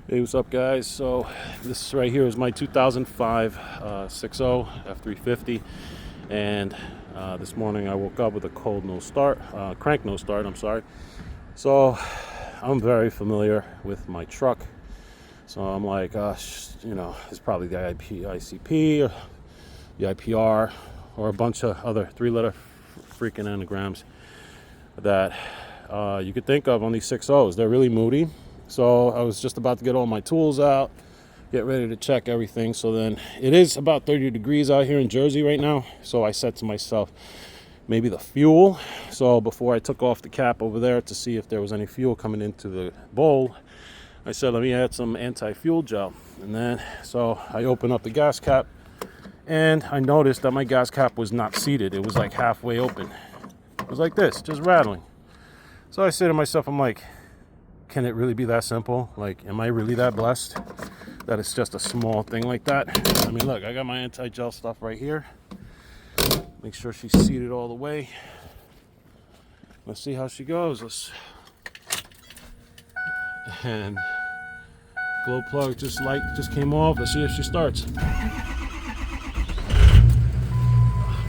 Hey, what's up, guys? So this right here is my 2005 6.0 F350, and this morning I woke up with a cold no start, crank no start, I'm sorry. So I'm very familiar with my truck, so I'm like, it's probably the ICP or the IPR or a bunch of other three-letter freaking anagrams that you could think of on these 6.0s. They're really moody. So I was just about to get all my tools out, get ready to check everything. So then it is about 30 degrees out here in Jersey right now. So I said to myself, maybe the fuel. So before I took off the cap over there to see if there was any fuel coming into the bowl, I said, let me add some anti-fuel gel. And then, so I opened up the gas cap and I noticed that my gas cap was not seated. It was like halfway open. It was like this, just rattling. So I said to myself, I'm like, can it really be that simple? Like, am I really that blessed that it's just a small thing like that? I mean, look, I got my anti-gel stuff right here. Make sure she's seated all the way. Let's see how she goes. And glow plug just came off. Let's see if she starts. Oh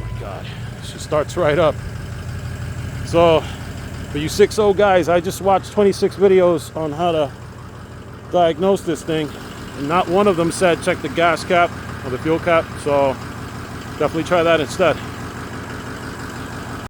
my God, she starts right up. So for you 6.0 guys, I just watched 26 videos on how to diagnose this thing, and not one of them said check the gas cap or the fuel cap, so definitely try that instead.